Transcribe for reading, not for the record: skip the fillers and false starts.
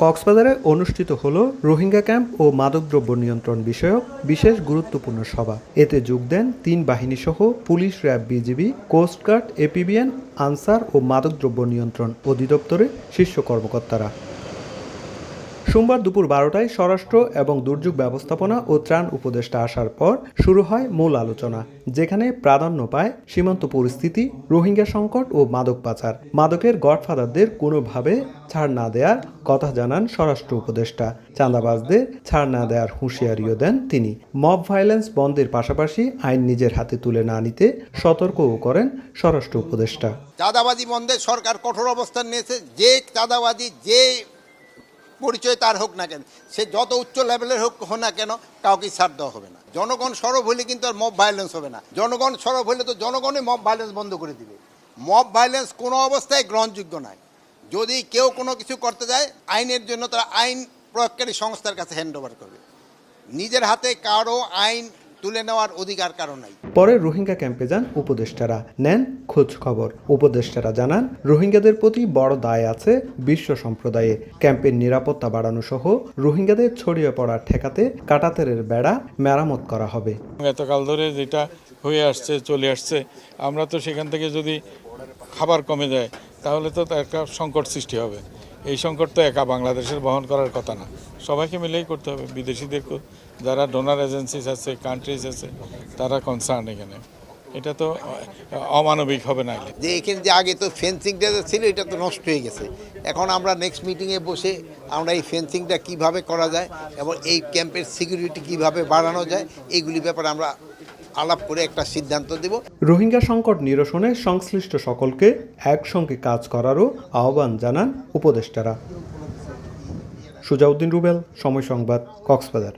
কক্সবাজারে অনুষ্ঠিত হলো রোহিঙ্গা ক্যাম্প ও মাদকদ্রব্য নিয়ন্ত্রণ বিষয়ক বিশেষ গুরুত্বপূর্ণ সভা। এতে যোগ দেন ৩ বাহিনীসহ police, RAB, BGB, coast guard, APBN, Ansar ও মাদকদ্রব্য নিয়ন্ত্রণ অধিদপ্তরের শীর্ষ কর্মকর্তারা। সোমবার দুপুর 12টায় স্বরাষ্ট্র এবং দুর্যোগ ব্যবস্থাপনা ও ত্রাণ উপদেষ্টা আসার পর শুরু হয় মূল আলোচনা, যেখানে প্রাধান্য পায় সীমান্ত পরিস্থিতি, রোহিঙ্গা সংকট ও মাদক পাচার। মাদকের গডফাদারদের কোনোভাবে ছাড় না দেওয়ার কথা জানান স্বরাষ্ট্র উপদেষ্টা। চাঁদাবাজদের ছাড় না দেওয়ার হুঁশিয়ারিও দেন তিনি। মব ভায়োলেন্স বন্ধের পাশাপাশি আইন নিজের হাতে তুলে না নিতে সতর্কও করেন স্বরাষ্ট্র উপদেষ্টা। চাঁদাবাজি বন্ধে সরকার কঠোর অবস্থান নিয়েছে। যে চাঁদাবাজি যে পরিচয় তার হোক না কেন, সে যত উচ্চ লেভেলের হোক না কেন, কাউকে ছাড় দেওয়া হবে না। জনগণ সরব হলে কিন্তু আর মব ভায়োলেন্স হবে না। জনগণ সরব হলে তো জনগণই মব ভায়োলেন্স বন্ধ করে দিবে। মব ভায়োলেন্স কোনো অবস্থায় গ্রহণযোগ্য নয়। যদি কেউ কোনো কিছু করতে যায়, আইনের জন্য তারা আইন প্রয়োগকারী সংস্থার কাছে হ্যান্ড ওভার করবে। নিজের হাতে কারো আইন তুলে নেওয়ার অধিকার কারো নাই। পরে রোহিঙ্গা ক্যাম্পে যান উপদেষ্টারা, নেন খোঁজ খবর। উপদেষ্টারা জানান, রোহিঙ্গাদের প্রতি বড় দায় আছে বিশ্ব সম্প্রদায়ে। ক্যাম্পের নিরাপত্তা বাড়ানো সহ রোহিঙ্গাদের ছড়িয়ে পড়া ঠেকাতে কাঁটাতারের বেড়া মেরামত করা হবে। এতকাল ধরে যেটা হয়ে আসছে, চলে আসছে, আমরা তো সেখান থেকে যদি খাবার কমে যায় তাহলে তো একটা সংকট সৃষ্টি হবে। এই সংকট তো একা বাংলাদেশের বহন করার কথা না, সবাইকে মিলেই করতে হবে। বিদেশিদের যারা ডোনার এজেন্সিস আছে, কান্ট্রিজ আছে, তারা কনসার্ন এখানে। এটা তো অমানবিক হবে না। যে এখানে যে আগে তো ফেন্সিংটা ছিল, এটা তো নষ্ট হয়ে গেছে। এখন আমরা নেক্সট মিটিংয়ে বসে আমরা এই ফেন্সিংটা কিভাবে করা যায় এবং এই ক্যাম্পের সিকিউরিটি কিভাবে বাড়ানো যায়, এইগুলি ব্যাপারে আমরা আলাপ করে একটা সিদ্ধান্ত দেব। রোহিঙ্গা সংকট নিরসনে সংশ্লিষ্ট সকলকে একসঙ্গে কাজ করারও আহ্বান জানান উপদেষ্টারা। সুজাউদ্দিন রুবেল, সময় সংবাদ, কক্সবাজার।